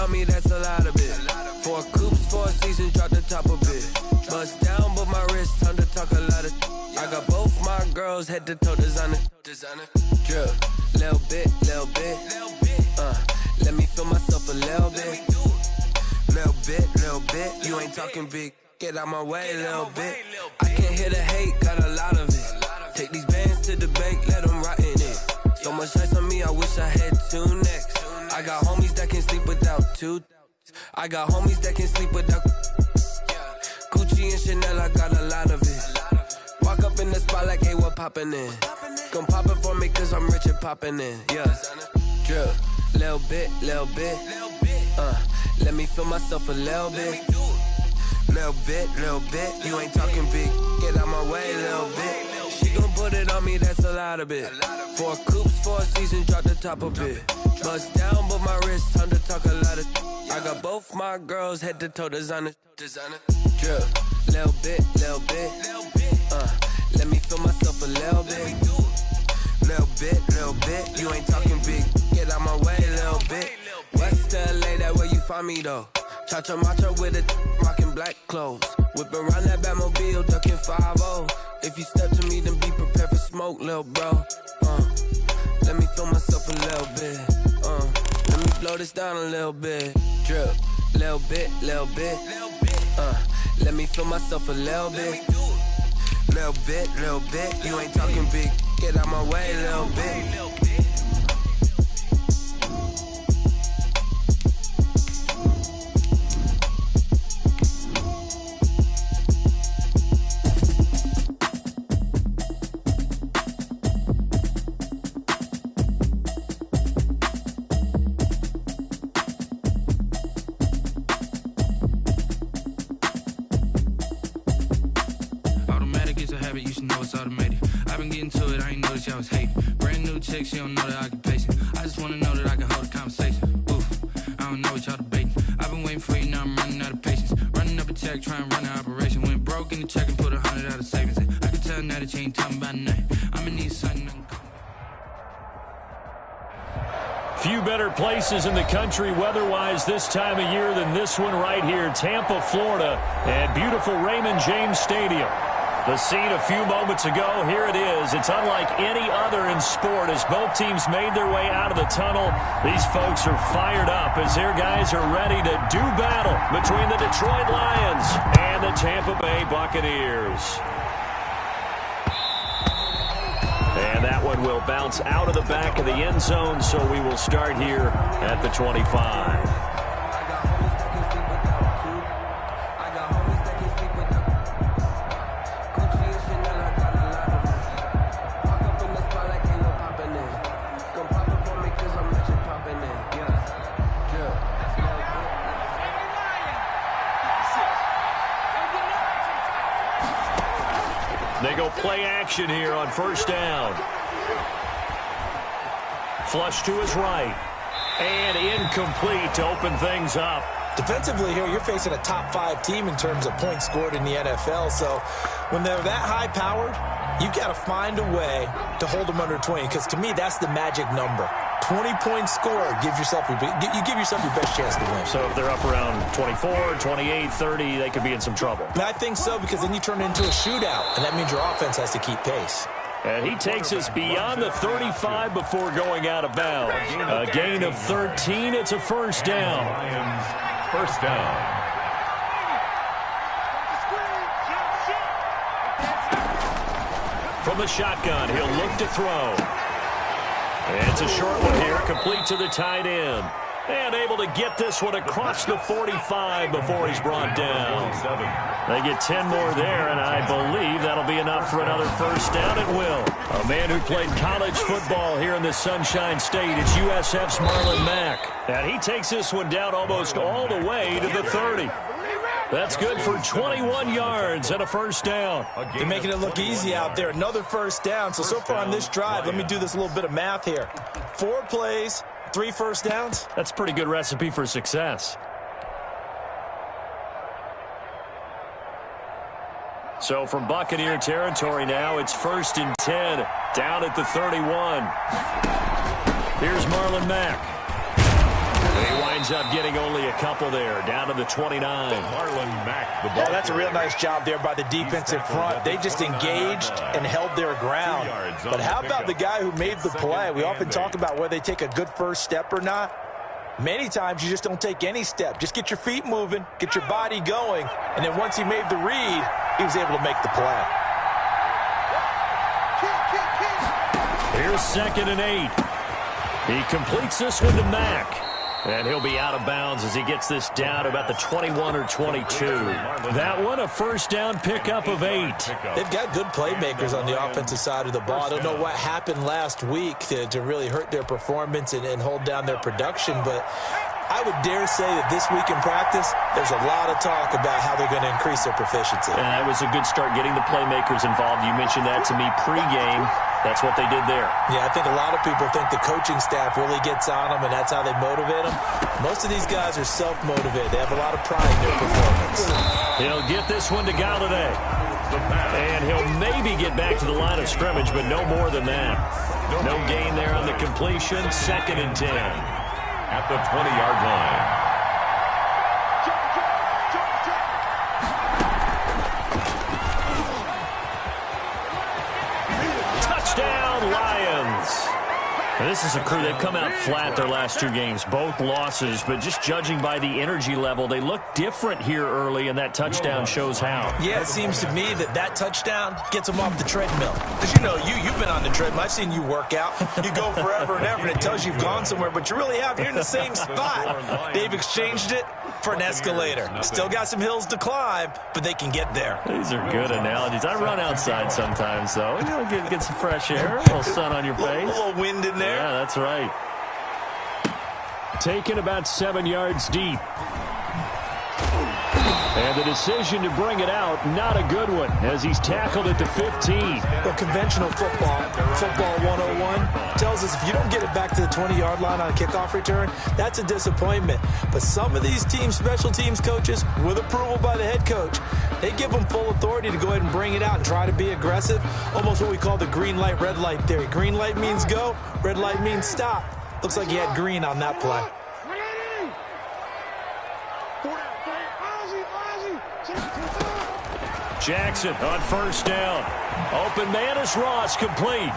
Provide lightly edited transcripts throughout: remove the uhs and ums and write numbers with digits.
on me, that's a lot of it. 4 coops, 4 seasons, drop the top a bit. Bust down, but my wrist, time to talk a lot of. I got both my girls head to toe designer. Drip, little bit. Let me feel myself a little bit. Little bit. You ain't talking big. Get out my way, little bit. I can't hear the hate, got a lot of it. Take these bands to the bank, let them rot in it. So much ice on me, I wish I had 2 necks. I got homies that can sleep without 2. I got homies that can sleep without Gucci and Chanel, I got a lot of it. Walk up in the spot like, hey, what poppin' in? Gon' pop it for me cause I'm rich and poppin' in. Yeah, drip, little bit. Let me feel myself a little bit. Little bit. You ain't talking big. Get out my way, little bit. She gon' put it on me, that's a lot of it. 4 coops, 4 seasons, drop the top a bit. Bust down, but my wrist, time to talk a lot of. I got both my girls head to toe designer. Drip, little bit. Let me feel myself a little bit. Little bit. You ain't talking big. Get out my way, little bit. West LA, that where you find me though. Cha-cha matcha with a rockin' black clothes. Whip around that Batmobile, ducking 5-0. If you step to me, then be prepared for smoke, lil' bro. Let me feel myself a little bit. Let me blow this down a little bit. Drip, little bit. Let me feel myself a little bit. Little bit. You ain't talking big. Get out my way, little bit. I was hating. Brand new chick, she don't know the occupation. I just wanna know that I can hold a conversation. Oof, I don't know what y'all debating. I've been waiting for you, now I'm running out of patience. Running up a check, trying to run an operation. Went broke in the check and put 100 out of savings. I can tell now that you ain't talking about nothing. I'ma need something. Few better places in the country weather-wise this time of year than this one right here, Tampa, Florida, at beautiful Raymond James Stadium. The scene a few moments ago, here it is. It's unlike any other in sport as both teams made their way out of the tunnel. These folks are fired up as their guys are ready to do battle between the Detroit Lions and the Tampa Bay Buccaneers. And that one will bounce out of the back of the end zone, so we will start here at the 25. They go play action here on first down. Flush to his right. And incomplete to open things up. Defensively here, you're facing a top 5 team in terms of points scored in the NFL. So when they're that high-powered, you've got to find a way to hold them under 20. Because to me, that's the magic number. 20-point score, you give yourself your best chance to win. So if they're up around 24, 28, 30, they could be in some trouble. I think so, because then you turn it into a shootout, and that means your offense has to keep pace. And he takes us beyond the 35 before going out of bounds. A gain of 13. It's a first down. First down. From the shotgun, he'll look to throw. It's a short one here, complete to the tight end. And able to get this one across the 45 before he's brought down. They get 10 more there, and I believe that'll be enough for another first down. It will. A man who played college football here in the Sunshine State. It's USF's Marlon Mack. And he takes this one down almost all the way to the 30. That's good for 21 yards and a first down. They're making it look easy out there. Another first down. So far on this drive, let me do this little bit of math here. 4 plays, 3 first downs. That's a pretty good recipe for success. So from Buccaneer territory now, it's 1st and 10 down at the 31. Here's Marlon Mack. They wind winds up getting only a couple there, down to the 29. Marlon Mack, the ball. Oh, that's a real nice job there by the defensive front. They just engaged and held their ground. But how about the guy who made the play? We often talk about whether they take a good first step or not. Many times you just don't take any step. Just get your feet moving, get your body going, and then once he made the read, he was able to make the play. Here's 2nd and 8. He completes this one to Mack. And he'll be out of bounds as he gets this down to about the 21 or 22. That one, a first down pickup of 8. They've got good playmakers on the offensive side of the ball. I don't know what happened last week to really hurt their performance and hold down their production, but I would dare say that this week in practice, there's a lot of talk about how they're going to increase their proficiency. And that was a good start getting the playmakers involved. You mentioned that to me pregame. That's what they did there. Yeah, I think a lot of people think the coaching staff really gets on them, and that's how they motivate them. Most of these guys are self-motivated. They have a lot of pride in their performance. He'll get this one to Galladay. And he'll maybe get back to the line of scrimmage, but no more than that. No gain there on the completion. 2nd and 10. At the 20-yard line. Lions. This is a crew, they've come out flat their last 2 games, both losses, but just judging by the energy level, they look different here early, and that touchdown shows how. Yeah, it seems to me that touchdown gets them off the treadmill. Because, you know, you've been on the treadmill. I've seen you work out. You go forever and ever, and it tells you you've gone somewhere, but you really have. You're in the same spot. They've exchanged it for an escalator. Still got some hills to climb, but they can get there. These are good analogies. I run outside sometimes, though. You know, get some fresh air, a little sun on your face. A little wind in there. Yeah, that's right. Taken about 7 yards deep. And the decision to bring it out, not a good one, as he's tackled at the 15. Well, conventional football 101, tells us if you don't get it back to the 20-yard line on a kickoff return, that's a disappointment. But some of these teams, special teams coaches, with approval by the head coach, they give them full authority to go ahead and bring it out and try to be aggressive. Almost what we call the green light, red light theory. Green light means go, red light means stop. Looks like he had green on that play. Jackson on first down. Open man is Ross, complete.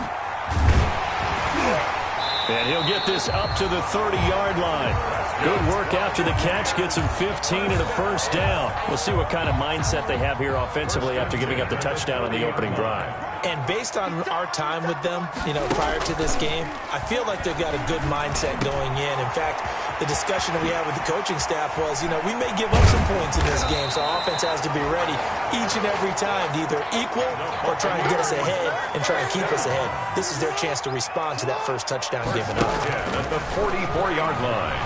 And he'll get this up to the 30-yard line. Good work after the catch. Gets him 15 and a first down. We'll see what kind of mindset they have here offensively after giving up the touchdown on the opening drive. And based on our time with them, you know, prior to this game, I feel like they've got a good mindset going in. In fact, the discussion that we had with the coaching staff was, you know, we may give up some points in this game, so our offense has to be ready each and every time to either equal or try and get us ahead and try and keep us ahead. This is their chance to respond to that first touchdown given up. At the 44-yard line.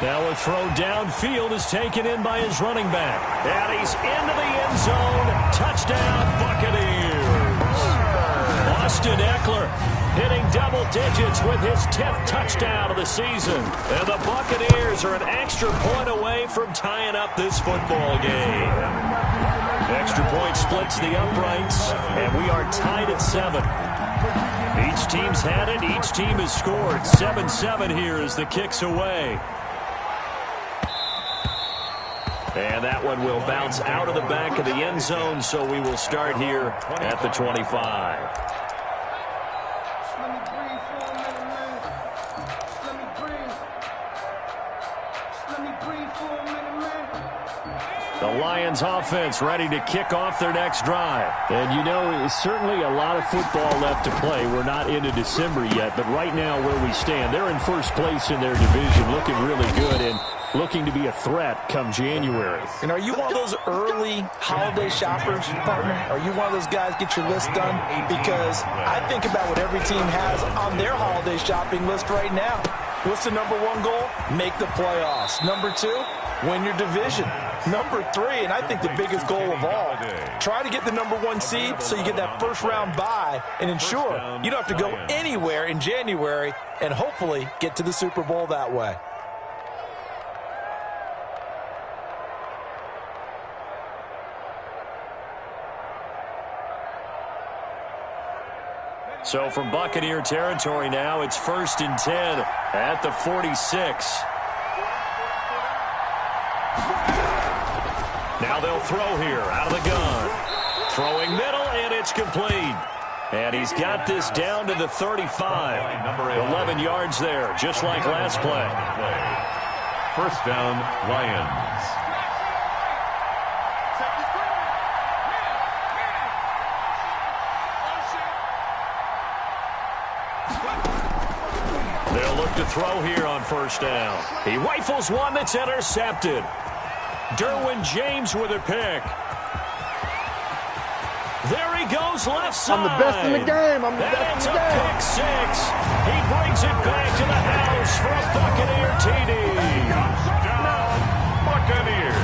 Now a throw downfield is taken in by his running back. And he's into the end zone. Touchdown, Buccaneers. Austin Eckler hitting double digits with his 10th touchdown of the season. And the Buccaneers are an extra point away from tying up this football game. Extra point splits the uprights, and we are tied at 7. Each team's had it. Each team has scored. 7-7 here as the kick's away. And that one will bounce out of the back of the end zone, so we will start here at the 25. The Lions offense ready to kick off their next drive. And you know, certainly a lot of football left to play. We're not into December yet, but right now where we stand, they're in first place in their division, looking really good and looking to be a threat come January. And are you one of those early holiday shoppers, partner? Are you one of those guys get your list done? Because I think about what every team has on their holiday shopping list right now. What's the number one goal? Make the playoffs. Number 2, win your division. Number 3, and I think the biggest goal of all, try to get the number 1 seed so you get that first round bye and ensure you don't have to go anywhere in January and hopefully get to the Super Bowl that way. So from Buccaneer territory now, it's 1st and 10 at the 46. Now they'll throw here out of the gun. Throwing middle, and it's complete. And he's got this down to the 35. 11 yards there, just like last play. First down, Lions. They'll look to throw here on first down. He rifles one that's intercepted. Derwin James with a pick. There he goes left side. I'm the best in the game. I'm the best in the game. Pick six. He brings it back to the house for a Buccaneer TD. Touchdown, Buccaneers.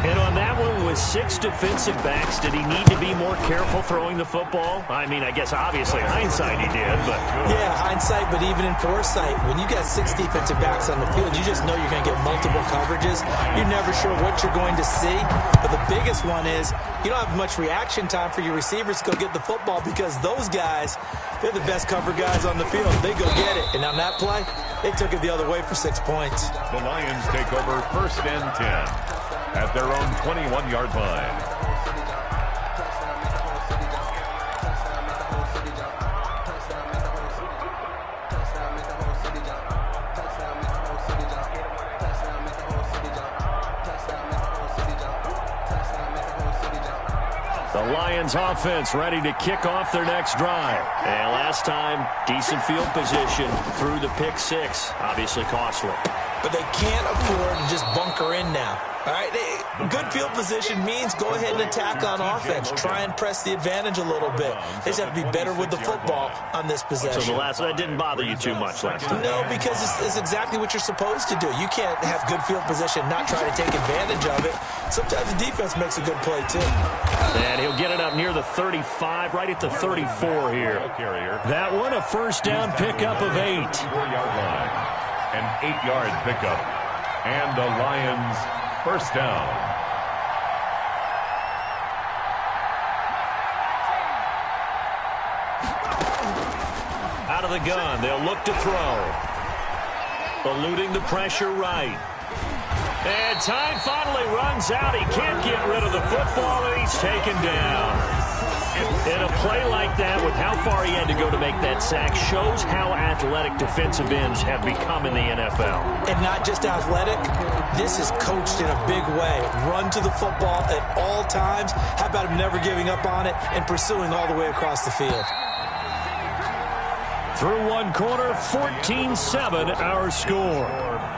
And on that one with 6 defensive backs, did he need to be more careful throwing the football? I mean, I guess obviously hindsight he did, but... Yeah, hindsight, but even in foresight, when you got 6 defensive backs on the field, you just know you're going to get multiple coverages. You're never sure what you're going to see. But the biggest one is you don't have much reaction time for your receivers to go get the football because those guys, they're the best cover guys on the field. They go get it. And on that play, they took it the other way for 6 points. The Lions take over 1st and 10 at their own 21-yard line. The Lions offense ready to kick off their next drive. And last time, decent field position through the pick six. Obviously costly. But they can't afford to just bunker in now. All right, good field position means go ahead and attack on offense. Try and press the advantage a little bit. They just have to be better with the football on this possession. So that didn't bother you too much last time? No, because it's exactly what you're supposed to do. You can't have good field position, not try to take advantage of it. Sometimes the defense makes a good play, too. And he'll get it up near the 35, right at the 34 here. That one, a first down pickup of 8. 4-yard line. An 8-yard pickup. And the Lions first down. Out of the gun, they'll look to throw. Eluding the pressure right. And time finally runs out. He can't get rid of the football, and he's taken down. And a play like that, with how far he had to go to make that sack, shows how athletic defensive ends have become in the NFL. And not just athletic, this is coached in a big way. Run to the football at all times. How about him never giving up on it and pursuing all the way across the field? Through one quarter, 14-7 our score.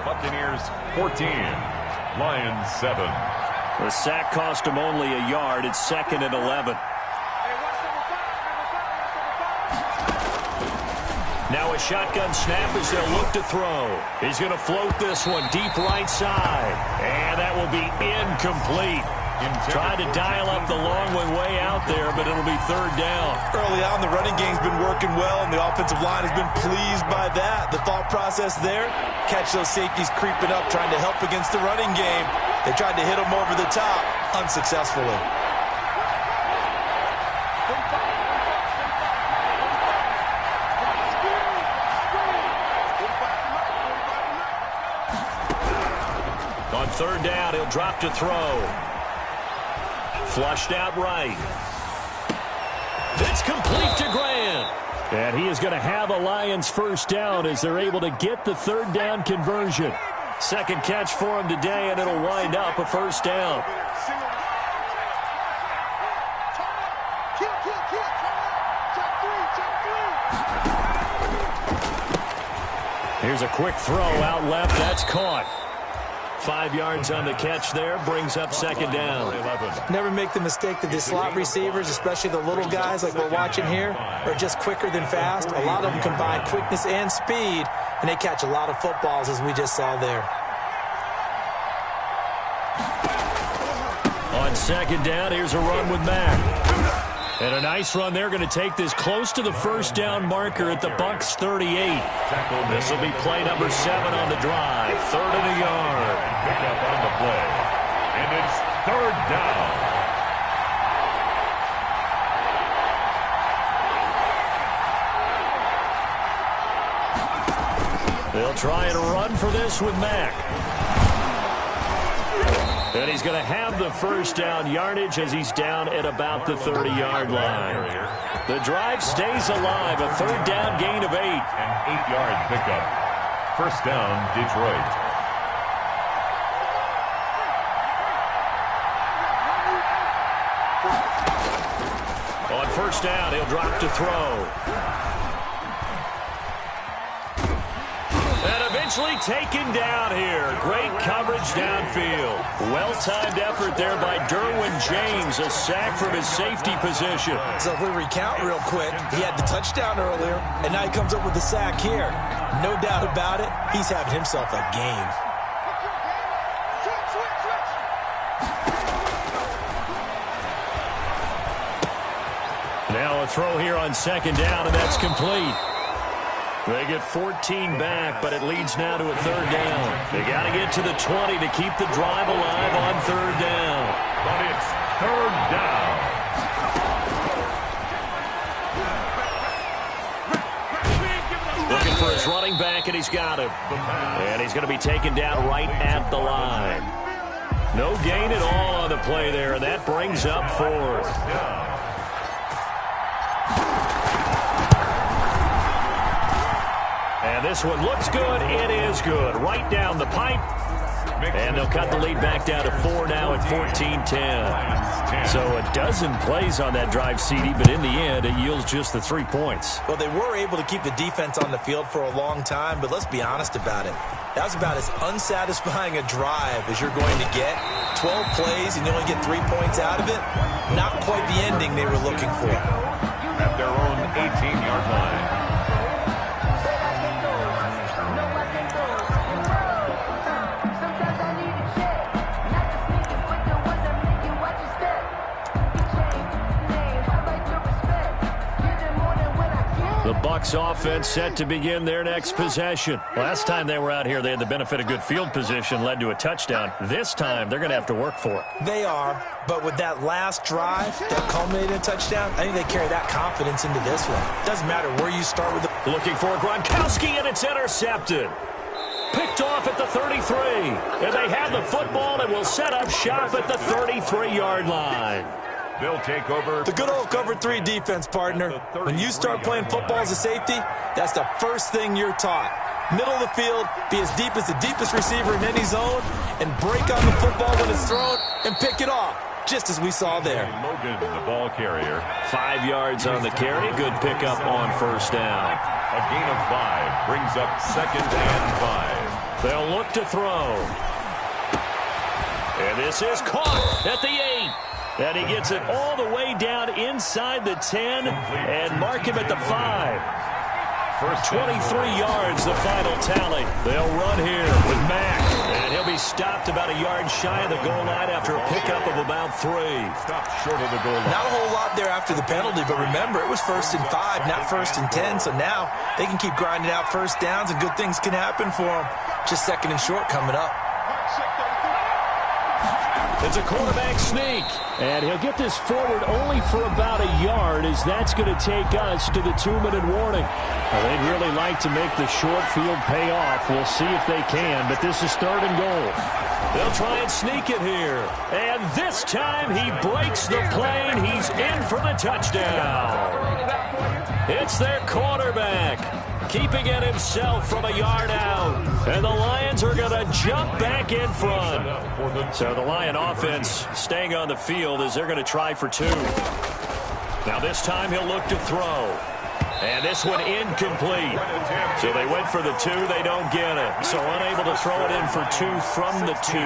Buccaneers 14, Lions 7. The sack cost him only a yard. It's 2nd and 11. Now a shotgun snap as they'll look to throw. He's going to float this one deep right side. And that will be incomplete. Tried to dial up the long one way out there, but it'll be 3rd down. Early on, the running game's been working well, and the offensive line has been pleased by that. The thought process there, catch those safeties creeping up, trying to help against the running game. They tried to hit them over the top, unsuccessfully. On 3rd down, he'll drop to throw. Flushed out right. It's complete to Grant. And he is going to have a Lions first down as they're able to get the 3rd down conversion. 2nd catch for him today, and it'll wind up a first down. Here's a quick throw out left. That's caught. 5 yards on the catch there, brings up 2nd down. Never make the mistake that the slot receivers, especially the little guys like we're watching here, are just quicker than fast. A lot of them combine quickness and speed, and they catch a lot of footballs, as we just saw there. On 2nd down, here's a run with Mack. And a nice run there, going to take this close to the first down marker at the Bucs 38. This will be play number 7 on the drive. 3rd and a yard. Pick up on the play. And it's 3rd down. They'll try and run for this with Mack. And he's going to have the first down yardage as he's down at about the 30-yard line. The drive stays alive. A third down gain of 8. An 8-yard pickup. First down, Detroit. On first down, he'll drop to throw. And eventually taken down here. Great coverage downfield. Well-timed effort there by Derwin James. A sack from his safety position. So if we recount real quick, he had the touchdown earlier, and now he comes up with the sack here. No doubt about it, he's having himself a game. Now a throw here on second down, and that's complete. They get 14 back, but it leads now to a third down. They got to get to the 20 to keep the drive alive on third down. But it's third down. Looking for his running back, and he's got him. And he's going to be taken down right at the line. No gain at all on the play there, and that brings up fourth. And this one looks good. It is good. Right down the pipe. And they'll cut the lead back down to 4 now at 14-10. So a dozen plays on that drive, CD, but in the end, it yields just the 3 points. Well, they were able to keep the defense on the field for a long time, but let's be honest about it. That was about as unsatisfying a drive as you're going to get. 12 plays and you only get 3 points out of it. Not quite the ending they were looking for. At their own 18-yard line. The Bucs offense set to begin their next possession. Last time they were out here, they had the benefit of good field position, led to a touchdown. This time, they're going to have to work for it. They are, but with that last drive that culminated in a touchdown, I think they carry that confidence into this one. Doesn't matter where you start with the... Looking for Gronkowski, and it's intercepted. Picked off at the 33. And they have the football and will set up shop at the 33-yard line. They'll take over. The good old cover 3 defense, partner. When you start playing football as a safety, that's the first thing you're taught. Middle of the field, be as deep as the deepest receiver in any zone, and break on the football when it's thrown and pick it off, just as we saw there. Logan, the ball carrier. 5 yards on the carry. Good pickup on first down. A gain of 5 brings up second and 5. They'll look to throw. And this is caught at the 8. And he gets it all the way down inside the 10 and mark him at the 5. First 23 yards, the final tally. They'll run here with Mack. And he'll be stopped about a yard shy of the goal line after a pickup of about 3. Stopped short of the goal line. Not a whole lot there after the penalty, but remember, it was 1st and 5, not 1st and 10. So now they can keep grinding out first downs and good things can happen for them. Just 2nd and short coming up. It's a quarterback sneak, and he'll get this forward only for about a yard, as that's going to take us to the 2-minute warning. Well, they'd really like to make the short field pay off. We'll see if they can, but this is 3rd and goal. They'll try and sneak it here, and this time he breaks the play. He's in for the touchdown. It's their quarterback, keeping it himself from a yard out. And the Lions are going to jump back in front. So the Lion offense staying on the field as they're going to try for 2. Now this time he'll look to throw. And this one incomplete. So they went for the 2. They don't get it. So unable to throw it in for 2 from the 2.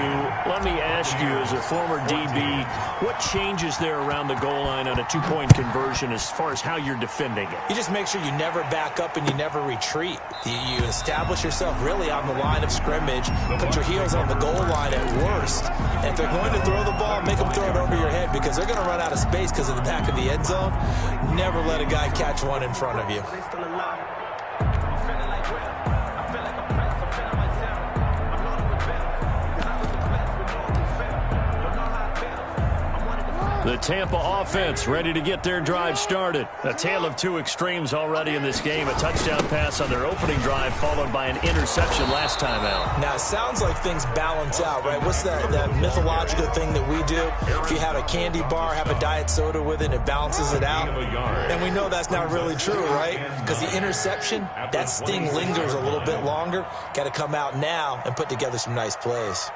Let me ask you, as a former DB, what changes there around the goal line on a 2-point conversion as far as how you're defending it? You just make sure you never back up and you never retreat. You establish yourself really on the line of scrimmage, put your heels on the goal line at worst. And if they're going to throw the ball, make them throw it over your head, because they're going to run out of space because of the back of the end zone. Never let a guy catch one in front of you. The Tampa offense ready to get their drive started. A tale of two extremes already in this game. A touchdown pass on their opening drive followed by an interception last time out. Now, it sounds like things balance out, right? What's that mythological thing that we do? If you have a candy bar, have a diet soda with it, it balances it out. And we know that's not really true, right? Because the interception, that sting lingers a little bit longer. Got to come out now and put together some nice plays.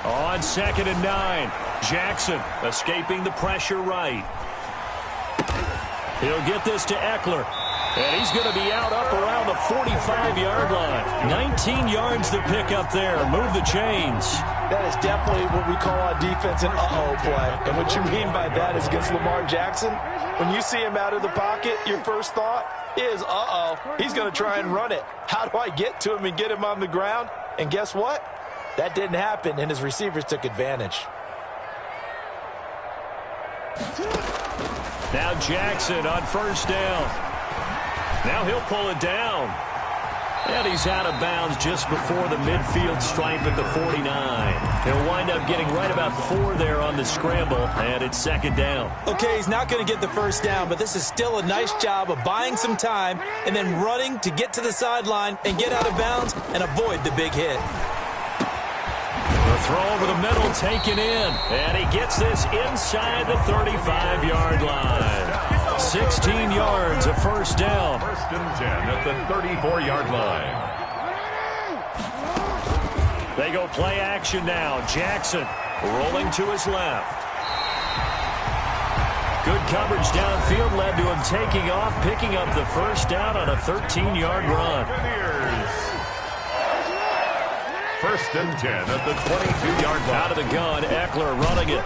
On 2nd and 9, Jackson escaping the pressure right. He'll get this to Eckler, and he's going to be out up around the 45-yard line. 19 yards to pick up there. Move the chains. That is definitely what we call on defense an uh-oh play. And what you mean by that is against Lamar Jackson, when you see him out of the pocket, your first thought is, uh-oh, he's going to try and run it. How do I get to him and get him on the ground? And guess what? That didn't happen, and his receivers took advantage. Now Jackson on 1st down. Now he'll pull it down. And he's out of bounds just before the midfield stripe at the 49. He'll wind up getting right about 4 there on the scramble, and it's 2nd down. Okay, he's not going to get the 1st down, but this is still a nice job of buying some time and then running to get to the sideline and get out of bounds and avoid the big hit. The throw over the middle taken in, and he gets this inside the 35-yard line. 16 yards, a 1st down. 1st and 10 at the 34-yard line. They go play action now. Jackson rolling to his left. Good coverage downfield led to him taking off, picking up the 1st down on a 13-yard run. 1st and 10 at the 22-yard line. Out of the gun, Eckler running it.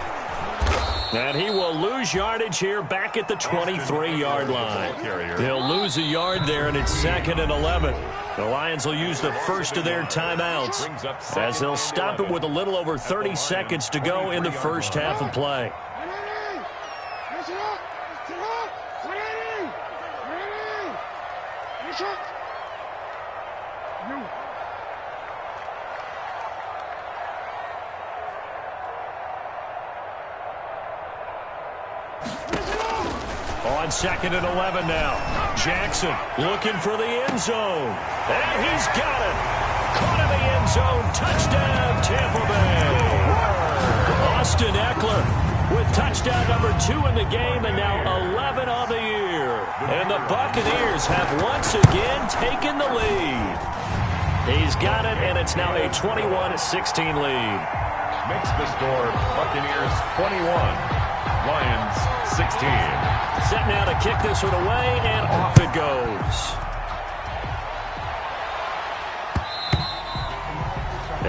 And he will lose yardage here back at the 23-yard line. He'll lose a yard there, and it's 2nd and 11. The Lions will use the first of their timeouts as they'll stop it with a little over 30 seconds to go in the first half of play. On 2nd and 11 now. Jackson looking for the end zone. And he's got it. Caught in the end zone. Touchdown, Tampa Bay. Austin Eckler with touchdown number 2 in the game and now 11 on the year. And the Buccaneers have once again taken the lead. He's got it, and it's now a 21-16 lead. Makes the score Buccaneers 21, Lions 16. Set now to kick this one away, and off it goes.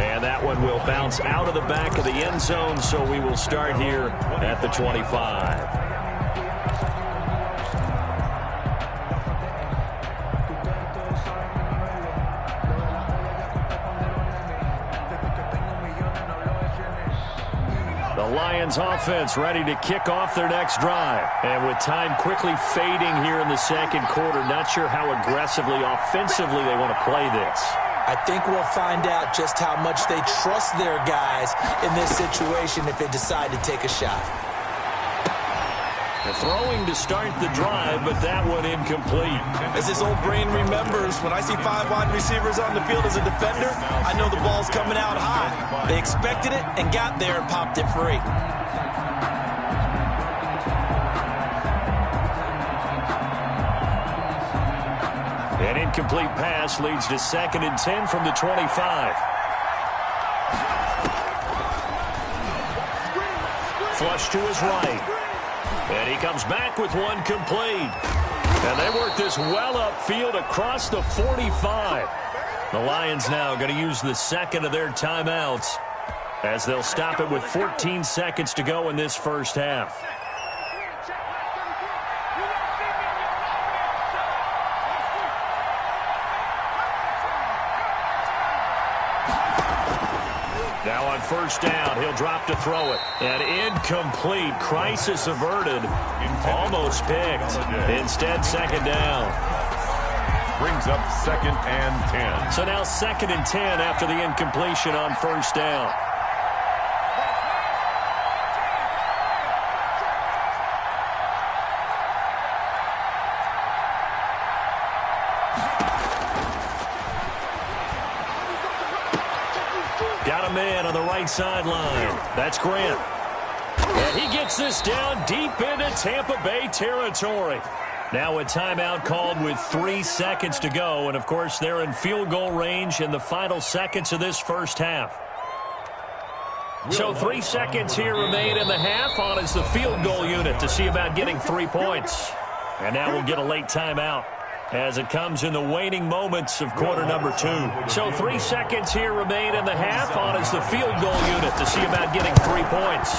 And that one will bounce out of the back of the end zone, so we will start here at the 25. Lions offense ready to kick off their next drive. And with time quickly fading here in the 2nd quarter, not sure how aggressively, offensively they want to play this. I think we'll find out just how much they trust their guys in this situation if they decide to take a shot. They're throwing to start the drive, but that one incomplete. As his old brain remembers, when I see 5 wide receivers on the field as a defender, I know the ball's coming out high. They expected it and got there and popped it free. An incomplete pass leads to 2nd and 10 from the 25. Flush to his right. And he comes back with one complete. And they work this well upfield across the 45. The Lions now going to use the 2nd of their timeouts as they'll stop it with 14 seconds to go in this first half. Now on 1st down, he'll drop to throw it. And incomplete. Crisis averted. Almost picked. Instead, 2nd down. Brings up 2nd and 10. So now 2nd and 10 after the incompletion on 1st down. man on the right sideline. That's Grant. And he gets this down deep into Tampa Bay territory. Now a timeout called with 3 seconds to go. And, of course, they're in field goal range in the final seconds of this first half. So 3 seconds here remain in the half. On is the field goal unit to see about getting 3 points. And now we'll get a late timeout as it comes in the waning moments of quarter number 2. So 3 seconds here remain in the half. On is the field goal unit to see about getting 3 points.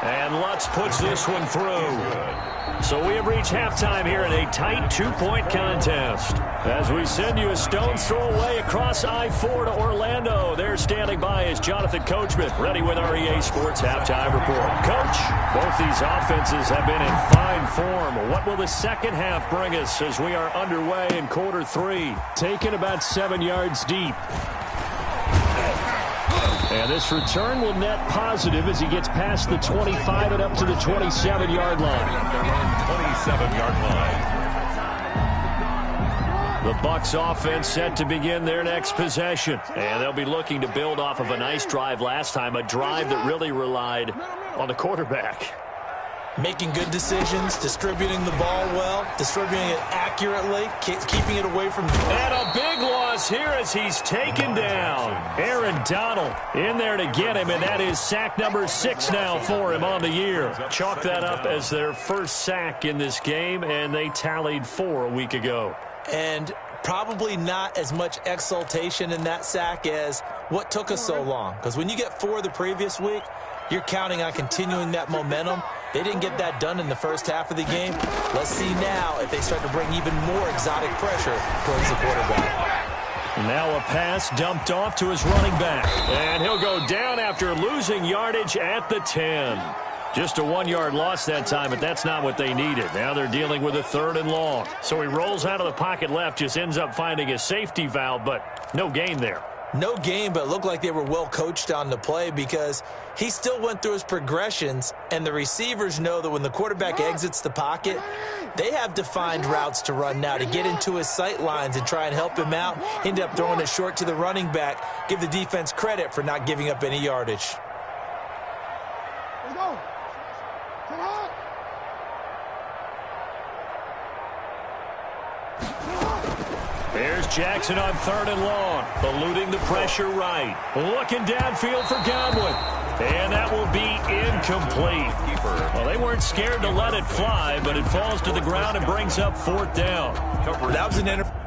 And Lutz puts this one through. So we have reached halftime here in a tight 2-point contest. As we send you a stone's throw away across I-4 to Orlando. There standing by is Jonathan Coachman, ready with our EA Sports Halftime Report. Coach, both these offenses have been in fine form. What will the second half bring us as we are underway in quarter 3? Taken about 7 yards deep. And this return will net positive as he gets past the 25 and up to the 27-yard line. 27-yard line. The Bucs offense set to begin their next possession. And they'll be looking to build off of a nice drive last time, a drive that really relied on the quarterback. Making good decisions, distributing the ball well, distributing it accurately, keeping it away from... And a big loss here as he's taken down. Aaron Donald in there to get him, and that is sack number 6 now for him on the year. Chalk that up as their first sack in this game, and they tallied 4 a week ago. And probably not as much exultation in that sack as what took us so long. Because when you get 4 the previous week, you're counting on continuing that momentum. They didn't get that done in the first half of the game. Let's see now if they start to bring even more exotic pressure towards the quarterback. Now a pass dumped off to his running back. And he'll go down after losing yardage at the 10. Just a 1-yard loss that time, but that's not what they needed. Now they're dealing with a 3rd and long. So he rolls out of the pocket left, just ends up finding a safety valve, but no gain there. No gain, but it looked like they were well coached on the play because he still went through his progressions, and the receivers know that when the quarterback exits the pocket, they have defined routes to run now to get into his sight lines and try and help him out. He ended up throwing it short to the running back. Give the defense credit for not giving up any yardage. Let's go. Come on. There's Jackson on 3rd and long, eluding the pressure right. Looking downfield for Godwin. And that will be incomplete. Well, they weren't scared to let it fly, but it falls to the ground and brings up 4th down. That was an interference.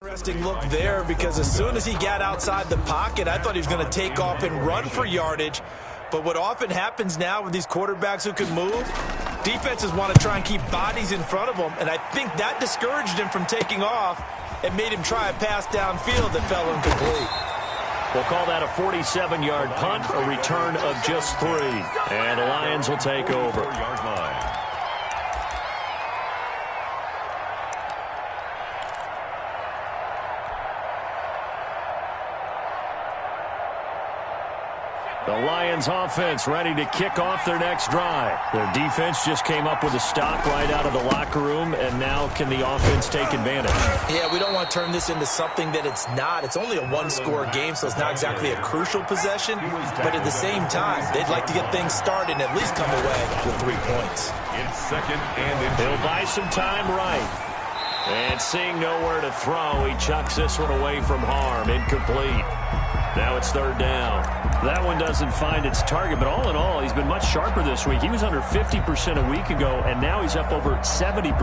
Interesting look there because as soon as he got outside the pocket, I thought he was going to take off and run for yardage. But what often happens now with these quarterbacks who can move, defenses want to try and keep bodies in front of them, and I think that discouraged him from taking off and made him try a pass downfield that fell incomplete. We'll call that a 47-yard punt, a return of just 3. And the Lions will take over. 4-yard line. The Lions offense ready to kick off their next drive. Their defense just came up with a stop right out of the locker room, and now can the offense take advantage? Yeah, we don't want to turn this into something that it's not. It's only a one-score game, so it's not exactly a crucial possession. But at the same time, they'd like to get things started and at least come away with 3 points. It's 2nd and He'll buy some time right. And seeing nowhere to throw, he chucks this one away from harm. Incomplete. Now it's third down. That one doesn't find its target, but all in all, he's been much sharper this week. He was under 50% a week ago, and now he's up over 70%.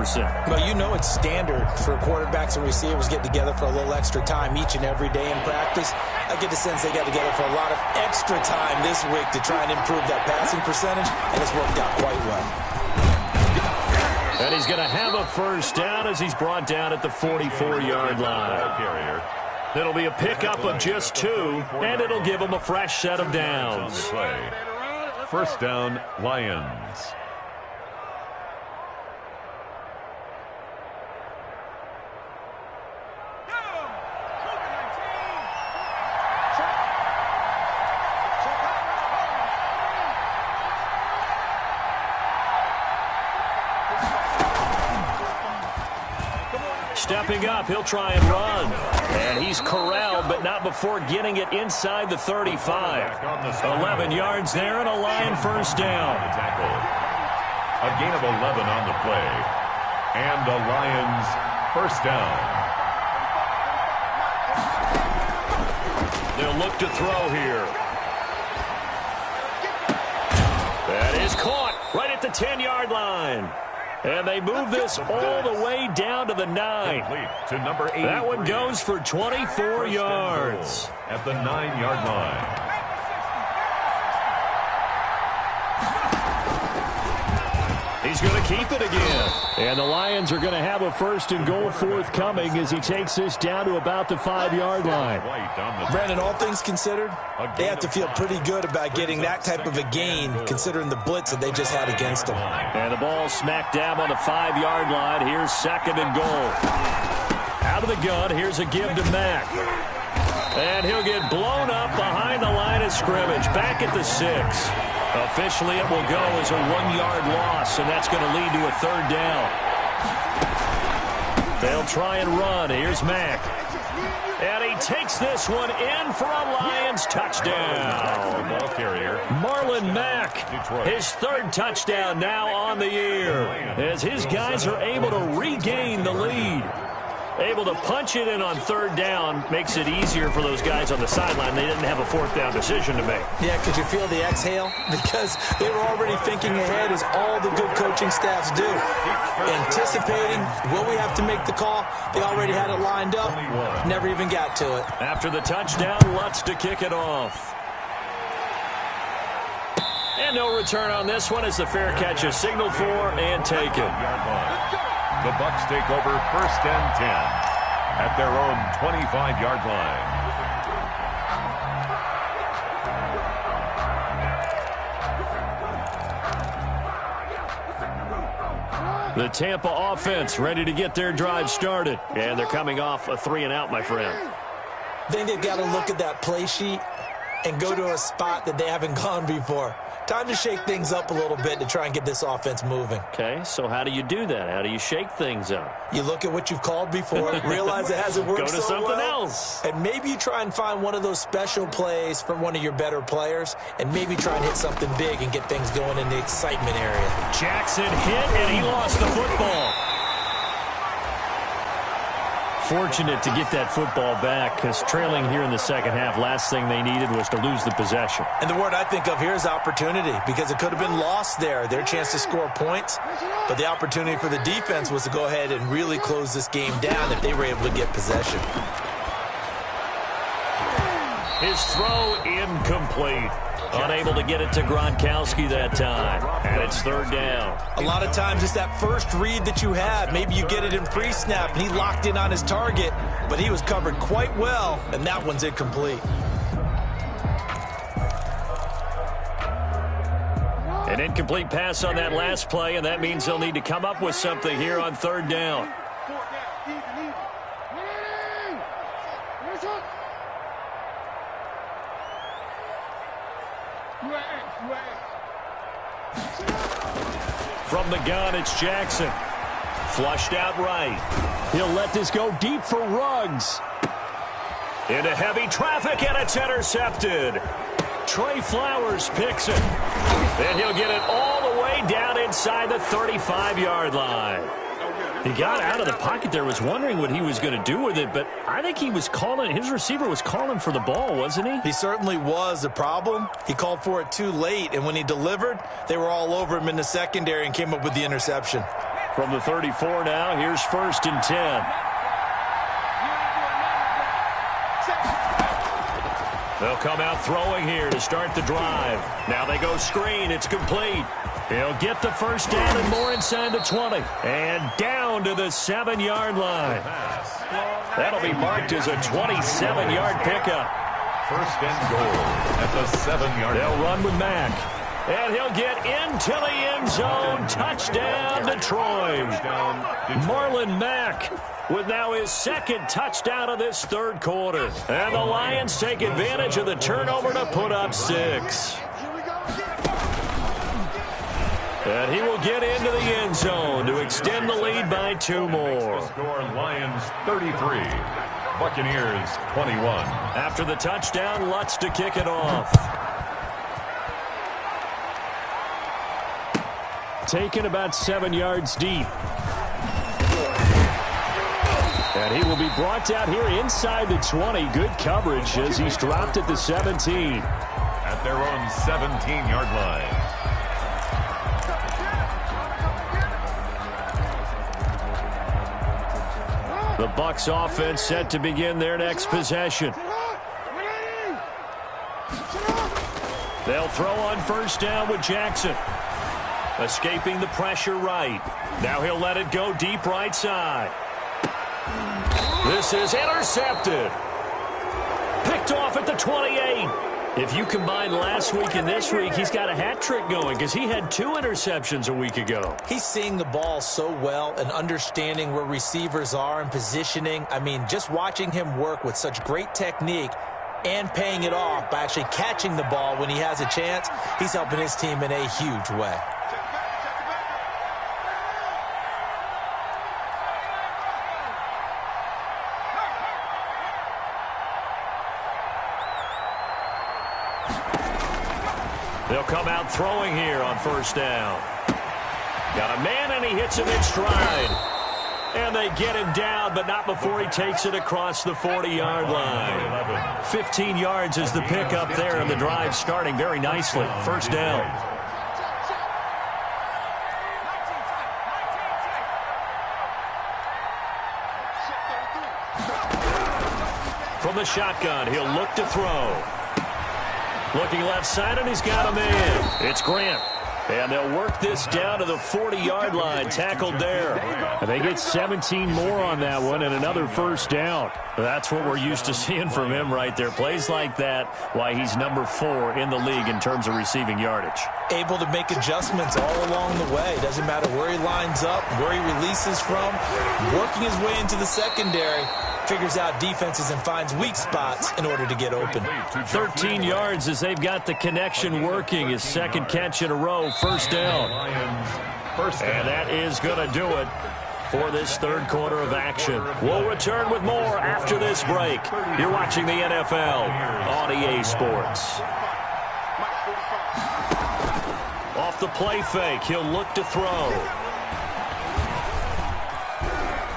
Well, you know it's standard for quarterbacks and receivers get together for a little extra time each and every day in practice. I get the sense they got together for a lot of extra time this week to try and improve that passing percentage, and it's worked out quite well. And he's going to have a first down as he's brought down at the 44-yard line. It'll be a pickup of just 2, and it'll give him a fresh set of downs. First down, Lions. Stepping up, he'll try and run. And he's corralled, but not before getting it inside the 35. 11 yards there and a Lion first down. A gain of 11 on the play. And the Lions first down. They'll look to throw here. That is caught right at the 10-yard line. And they move this all the way down to the 9. To number 8. That one goes for 24 yards. At the 9-yard line. He's going to keep it again. And the Lions are going to have a first and goal forthcoming as he takes this down to about the 5-yard line. Brandon, all things considered, they have to feel pretty good about getting that type of a gain considering the blitz that they just had against them. And the ball smack dab on the 5-yard line. Here's second and goal. Out of the gun, here's a give to Mack. And he'll get blown up behind the line of scrimmage. Back at the 6. Officially, it will go as a 1-yard loss, and that's going to lead to a third down. They'll try and run. Here's Mack. And he takes this one in for a Lions touchdown. Ball carrier. Marlon Mack, his third touchdown now on the year, as his guys are able to regain the lead. Able to punch it in on third down makes it easier for those guys on the sideline. They didn't have a fourth down decision to make. Yeah, could you feel the exhale? Because they were already thinking ahead, as all the good coaching staffs do. Anticipating, will we have to make the call? They already had it lined up. Never even got to it. After the touchdown, Lutz to kick it off. And no return on this one as the fair catch is signaled for and taken. The Bucs take over first and 10 at their own 25-yard line. The Tampa offense ready to get their drive started. And they're coming off a 3-and-out, my friend. I think they've got to look at that play sheet and go to a spot that they haven't gone before. Time to shake things up a little bit to try and get this offense moving. Okay, so how do you do that? How do you shake things up? You look at what you've called before, realize it hasn't worked so well. Go to something else. And maybe you try and find one of those special plays from one of your better players, and maybe try and hit something big and get things going in the excitement area. Jackson hit, and he lost the football. Fortunate to get that football back, because trailing here in the second half, last thing they needed was to lose the possession. And the word I think of here is opportunity, because it could have been lost there, their chance to score points. But the opportunity for the defense was to go ahead and really close this game down if they were able to get possession. His throw incomplete. Unable to get it to Gronkowski that time. And it's third down. A lot of times it's that first read that you have. Maybe you get it in pre-snap, and he locked in on his target, but he was covered quite well, and that one's incomplete. An incomplete pass on that last play, and that means they'll need to come up with something here on third down. From the gun, it's Jackson. Flushed out right. He'll let this go deep for Ruggs. Into heavy traffic, and it's intercepted. Trey Flowers picks it. And he'll get it all the way down inside the 35-yard line. He got out of the pocket there, was wondering what he was going to do with it, but I think he was calling, his receiver was calling for the ball, wasn't he? He certainly was. The problem, he called for it too late, and when he delivered, they were all over him in the secondary and came up with the interception. From the 34 now, here's 1st and 10. They'll come out throwing here to start the drive. Now they go screen. It's complete. He'll get the first down and more inside the 20. And down to the 7-yard line. That'll be marked as a 27-yard pickup. 1st and goal at the 7-yard line. They'll run with Mack. And he'll get into the end zone. Touchdown, Detroit. Marlon Mack with now his 2nd touchdown of this 3rd quarter. And the Lions take advantage of the turnover to put up 6. And he will get into the end zone to extend the lead by 2 more. Score Lions 33, Buccaneers 21. After the touchdown, Lutz to kick it off. Taken about 7 yards deep. And he will be brought down here inside the 20. Good coverage as he's dropped at the 17. At their own 17-yard line. The Bucs offense set to begin their next possession. They'll throw on 1st down with Jackson. Escaping the pressure right. Now he'll let it go deep right side. This is intercepted. Picked off at the 28. If you combine last week and this week, he's got a hat trick going because he had 2 interceptions a week ago. He's seeing the ball so well and understanding where receivers are and positioning. I mean, just watching him work with such great technique and paying it off by actually catching the ball when he has a chance, he's helping his team in a huge way. They'll come out throwing here on 1st down. Got a man, and he hits him in stride. And they get him down, but not before he takes it across the 40-yard line. 15 yards is the pickup there, and the drive starting very nicely. 1st down. From the shotgun, he'll look to throw. Looking left side, and he's got a man. It's Grant. And they'll work this down to the 40-yard line, tackled there. And they get 17 more on that one and another 1st down. That's what we're used to seeing from him right there. Plays like that, why he's number 4 in the league in terms of receiving yardage. Able to make adjustments all along the way. Doesn't matter where he lines up, where he releases from. Working his way into the secondary. Figures out defenses and finds weak spots in order to get open. 13 yards as they've got the connection working. His 2nd catch in a row, 1st down. And that is going to do it for this 3rd quarter of action. We'll return with more after this break. You're watching the NFL on EA Sports. Off the play fake, he'll look to throw.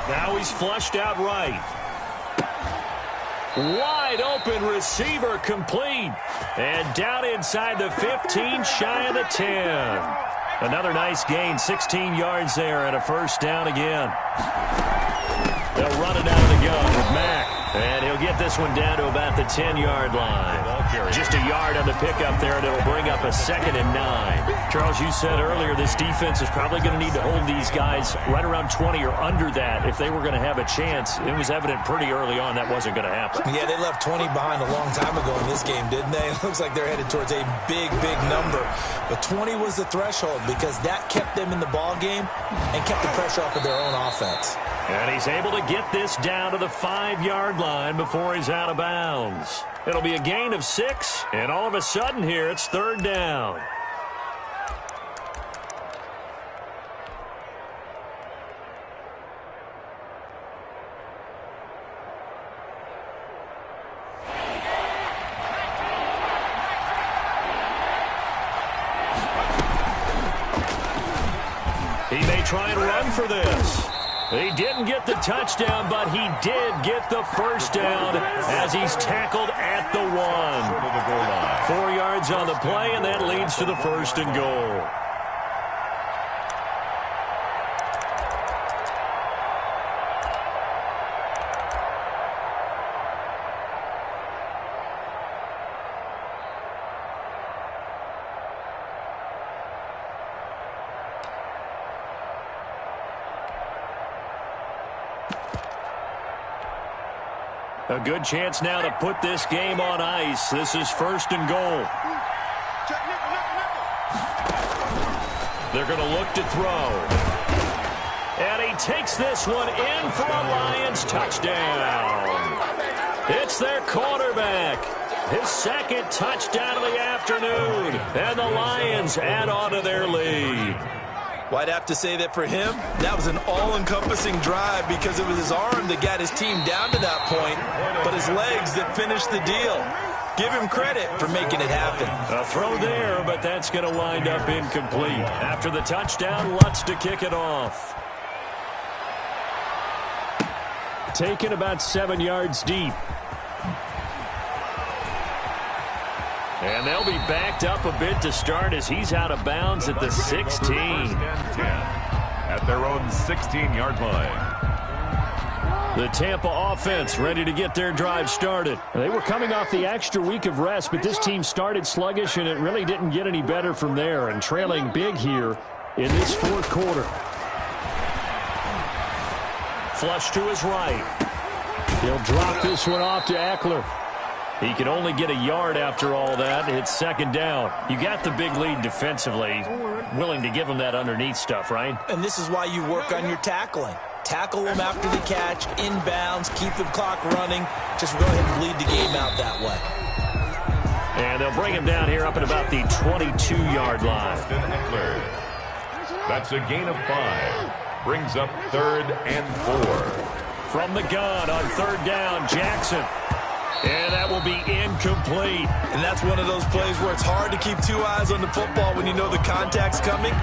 Now he's flushed out right. Wide open receiver complete. And down inside the 15, shy of the 10. Another nice gain, 16 yards there and a 1st down again. They'll run it out of the gun with Mack. And he'll get this one down to about the 10-yard line. Just a yard on the pickup there, and it'll bring up a 2nd and 9. Charles, you said earlier this defense is probably going to need to hold these guys right around 20 or under that if they were going to have a chance. It was evident pretty early on that wasn't going to happen. Yeah, they left 20 behind a long time ago in this game, didn't they? It looks like they're headed towards a big, big number. But 20 was the threshold because that kept them in the ball game and kept the pressure off of their own offense. And he's able to get this down to the 5-yard line before he's out of bounds. It'll be a gain of 6, and all of a sudden here it's 3rd down. He may try and run for this. He didn't get the touchdown, but he did get the first down as he's tackled at the 1. 4 yards on the play, and that leads to the 1st and goal. A good chance now to put this game on ice. This is 1st and goal. They're going to look to throw. And he takes this one in for a Lions touchdown. It's their quarterback. His 2nd touchdown of the afternoon. And the Lions add on to their lead. Well, I'd have to say that for him, that was an all-encompassing drive because it was his arm that got his team down to that point, but his legs that finished the deal. Give him credit for making it happen. A throw there, but that's going to wind up incomplete. After the touchdown, Lutz to kick it off. Taken about 7 yards deep. And they'll be backed up a bit to start as he's out of bounds at the 16. At their own 16-yard line. The Tampa offense ready to get their drive started. They were coming off the extra week of rest, but this team started sluggish, and it really didn't get any better from there, and trailing big here in this 4th quarter. Flush to his right. He'll drop this one off to Eckler. He can only get a yard after all that. It's 2nd down. You got the big lead defensively. Willing to give him that underneath stuff, right? And this is why you work on your tackling. Tackle them after the catch, inbounds, keep the clock running. Just go ahead and bleed the game out that way. And they'll bring him down here up at about the 22-yard line. That's a gain of 5. Brings up 3rd and 4. From the gun on 3rd down, Jackson. And that will be incomplete. And that's one of those plays where it's hard to keep 2 eyes on the football when you know the contact's coming,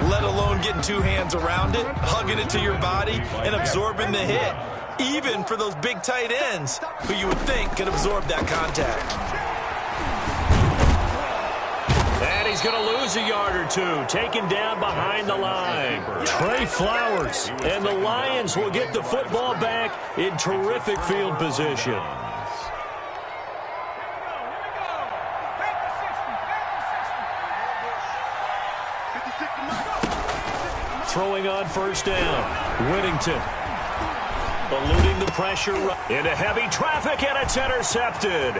let alone getting 2 hands around it, hugging it to your body, and absorbing the hit. Even for those big tight ends who you would think could absorb that contact. And he's going to lose a yard or 2, taken down behind the line. Trey Flowers. And the Lions will get the football back in terrific field position. Throwing on 1st down. Whittington. Eluding the pressure. Into heavy traffic, and it's intercepted.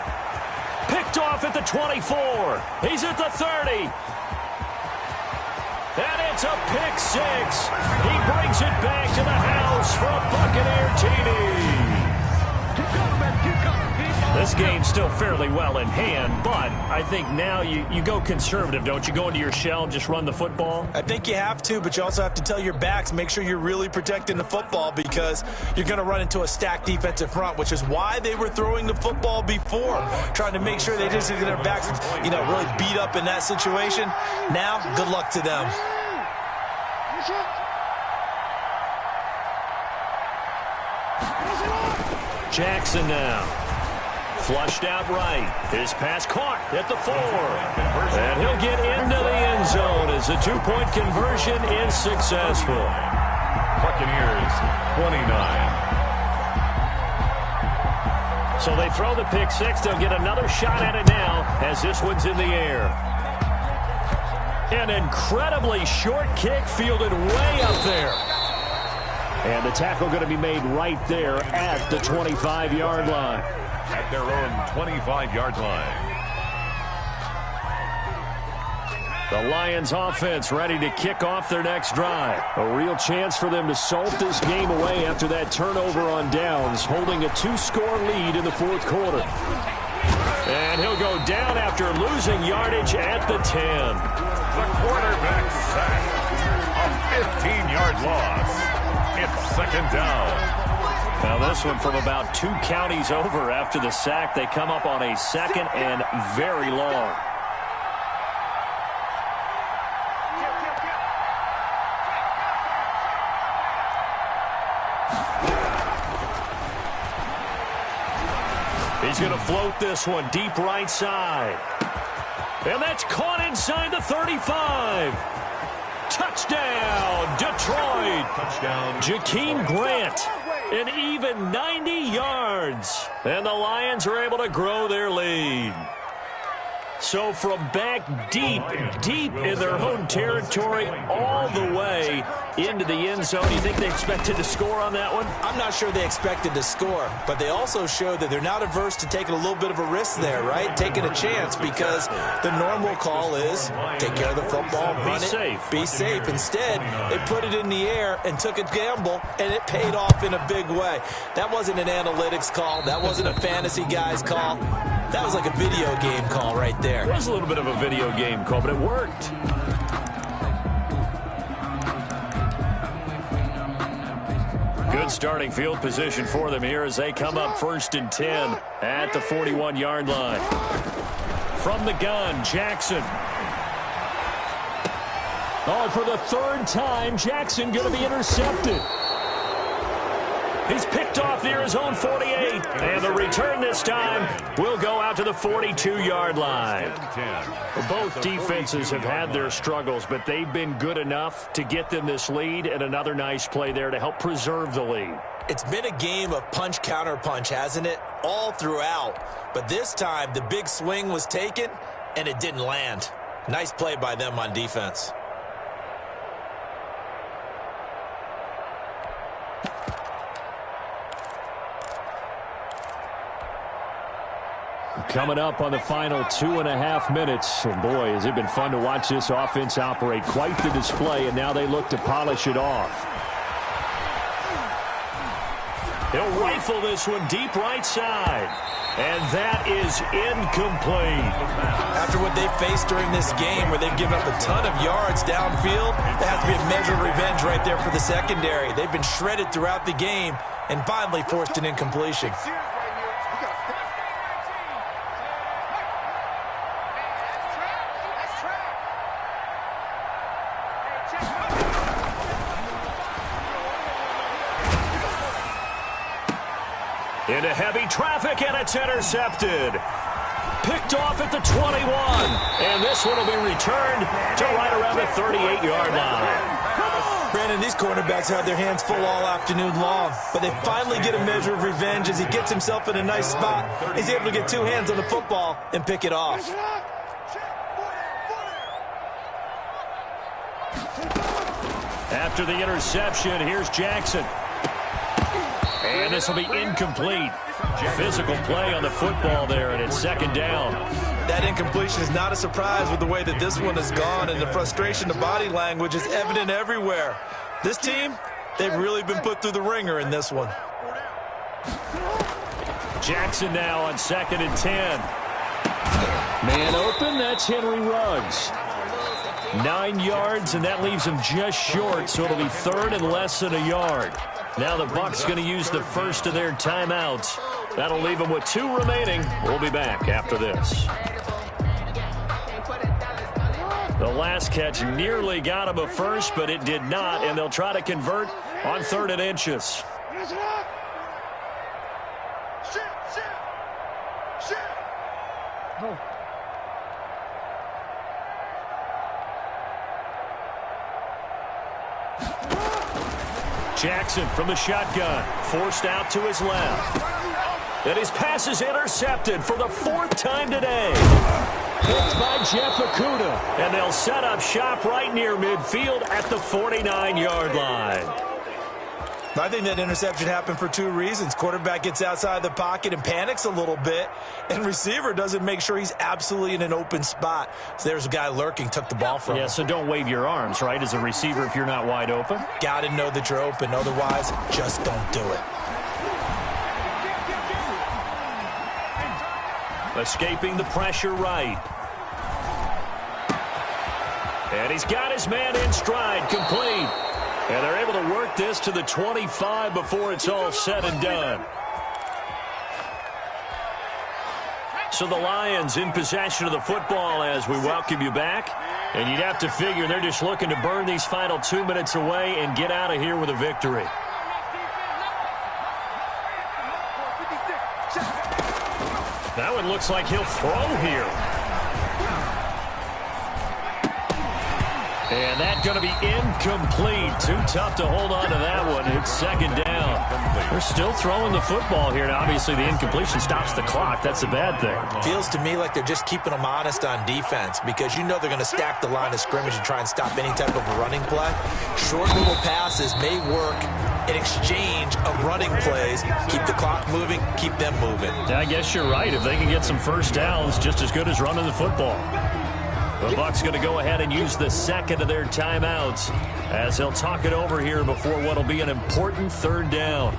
Picked off at the 24. He's at the 30. And it's a pick 6. He brings it back to the house for a Buccaneer TD. This game's still fairly well in hand, but I think now you go conservative, don't you? Go into your shell and just run the football? I think you have to, but you also have to tell your backs, make sure you're really protecting the football because you're going to run into a stacked defensive front, which is why they were throwing the football before, trying to make sure they just get their backs, really beat up in that situation. Now, good luck to them. Jackson now. Flushed out right. His pass caught at the 4. And he'll get into the end zone as the 2-point conversion is successful. Buccaneers 29. So they throw the pick 6. They'll get another shot at it now as this one's in the air. An incredibly short kick fielded way up there. And the tackle going to be made right there at the 25-yard line. At their own 25-yard line. The Lions offense ready to kick off their next drive. A real chance for them to salt this game away after that turnover on downs, holding a 2-score lead in the 4th quarter. And he'll go down after losing yardage at the 10. The quarterback sack. A 15-yard loss. It's 2nd down. Now this one from about 2 counties over after the sack. They come up on a 2nd and very long. He's going to float this one deep right side. And that's caught inside the 35. Touchdown, Detroit. Touchdown. Jakeem Grant, an even 90 yards. And the Lions are able to grow their lead. So from back deep in their own territory, all the way into the end zone, you think they expected to score on that one? I'm not sure they expected to score, but they also showed that they're not averse to taking a little bit of a risk there, right? Taking a chance, because the normal call is take care of the football, run it, be safe. Instead, they put it in the air and took a gamble, and it paid off in a big way. That wasn't an analytics call. That wasn't a fantasy guy's call. That was like a video game call right there. It was a little bit of a video game call, but it worked. Good starting field position for them here as they come up 1st and 10 at the 41-yard line. From the gun, Jackson. Oh, and for the 3rd time, Jackson going to be intercepted. He's picked off near his own 48, and the return this time will go out to the 42-yard line. Both defenses have had their struggles, but they've been good enough to get them this lead, and another nice play there to help preserve the lead. It's been a game of punch-counter-punch, hasn't it? All throughout. But this time, the big swing was taken, and it didn't land. Nice play by them on defense. Coming up on the final 2.5 minutes. And boy, has it been fun to watch this offense operate. Quite the display, and now they look to polish it off. He'll rifle this one deep right side. And that is incomplete. After what they faced during this game, where they've given up a ton of yards downfield, there has to be a measure of revenge right there for the secondary. They've been shredded throughout the game and finally forced an incompletion. Into heavy traffic, and it's intercepted. Picked off at the 21. And this one will be returned to right around the 38-yard line. Brandon, these cornerbacks had their hands full all afternoon long, but they finally get a measure of revenge as he gets himself in a nice spot. He's able to get 2 hands on the football and pick it off. After the interception, here's Jackson. And this will be incomplete. Physical play on the football there, and it's 2nd down. That incompletion is not a surprise with the way that this one has gone, and the frustration, the body language is evident everywhere. This team, they've really been put through the ringer in this one. Jackson now on 2nd and 10. Man open, that's Henry Ruggs. 9 yards, and that leaves him just short, so it'll be 3rd and less than a yard. Now the Bucs going to use the first of their timeouts. That'll leave them with 2 remaining. We'll be back after this. The last catch nearly got him a first, but it did not, and they'll try to convert on 3rd and inches. Jackson from the shotgun, forced out to his left. And his pass is intercepted for the 4th time today. Picked by Jeff Okudah. And they'll set up shop right near midfield at the 49-yard line. I think that interception happened for 2 reasons. Quarterback gets outside the pocket and panics a little bit, and receiver doesn't make sure he's absolutely in an open spot. So there's a guy lurking, took the ball from him. Yeah, so don't wave your arms, right, as a receiver if you're not wide open. Got to know that you're open. Otherwise, just don't do it. Escaping the pressure right. And he's got his man in stride, complete. And they're able to work this to the 25 before it's all said and done. So the Lions in possession of the football as we welcome you back. And you'd have to figure they're just looking to burn these final 2 minutes away and get out of here with a victory. looks like he'll throw here. And that's going to be incomplete. Too tough to hold on to that one. It's second down. They're still throwing the football here. Now, obviously, the incompletion stops the clock. That's a bad thing. Feels to me like they're just keeping them honest on defense because you know they're going to stack the line of scrimmage and try and stop any type of a running play. Short little passes may work in exchange of running plays. Keep the clock moving, keep them moving. Yeah, I guess you're right. If they can get some first downs, just as good as running the football. The Bucs going to go ahead and use the second of their timeouts as they'll talk it over here before what will be an important third down.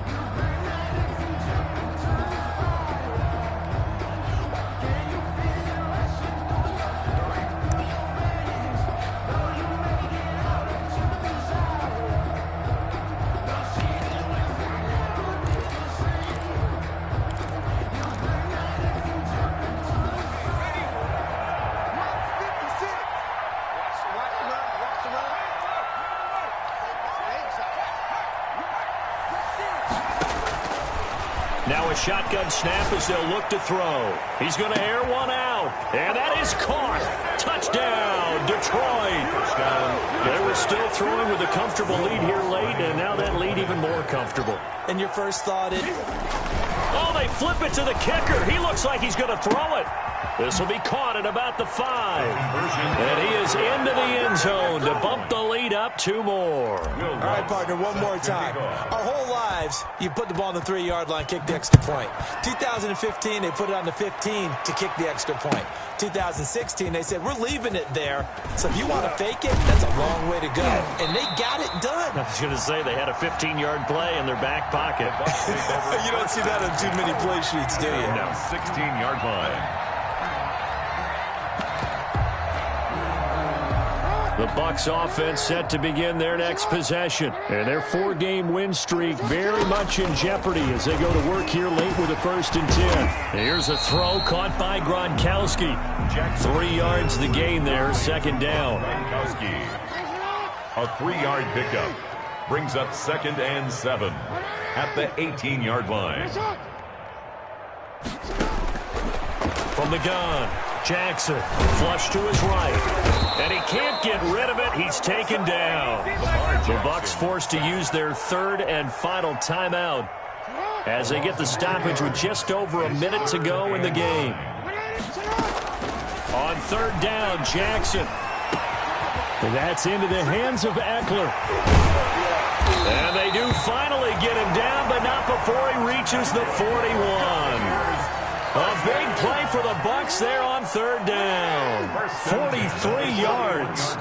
Now a shotgun snap as they'll look to throw. He's going to air one out. And that is caught. Touchdown, Detroit. They were still throwing with a comfortable lead here late, and now that lead even more comfortable. And your first thought is... Oh, they flip it to the kicker. He looks like he's going to throw it. This will be caught at about the 5. And he is into the end zone to bump the lead up 2 more. All right, partner, one more time. Our whole lives, you put the ball on the 3-yard line, kick the extra point. 2015, they put it on the 15 to kick the extra point. 2016, they said, we're leaving it there. So if you want to fake it, that's a long way to go. And they got it done. I was going to say they had a 15-yard play in their back pocket. You don't see that on too many play sheets, do you? No, 16-yard line. The Bucs offense set to begin their next possession. And their 4-game win streak very much in jeopardy as they go to work here late with a 1st and 10. Here's a throw caught by Gronkowski. 3 yards the gain there, second down. Gronkowski, a 3-yard pickup, brings up 2nd and 7 at the 18-yard line. From the gun, Jackson, flush to his right. And he can't get rid of it. He's taken down. The Bucs forced to use their 3rd and final timeout as they get the stoppage with just over a minute to go in the game. On 3rd down, Jackson. And that's into the hands of Eckler. And they do finally get him down, but not before he reaches the 41. A big play for the Bucs there on 3rd down. 43 yards.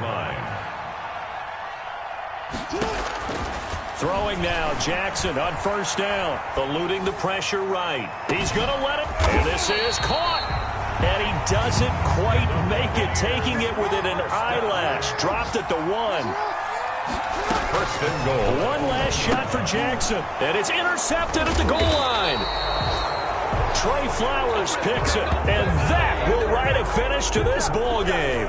Throwing now, Jackson on 1st down. Eluding the pressure right. He's going to let it. And this is caught. And he doesn't quite make it. Taking it within an eyelash. Dropped at the 1. 1st and goal. One last shot for Jackson. And it's intercepted at the goal line. Trey Flowers picks it, and that will write a finish to this ball game.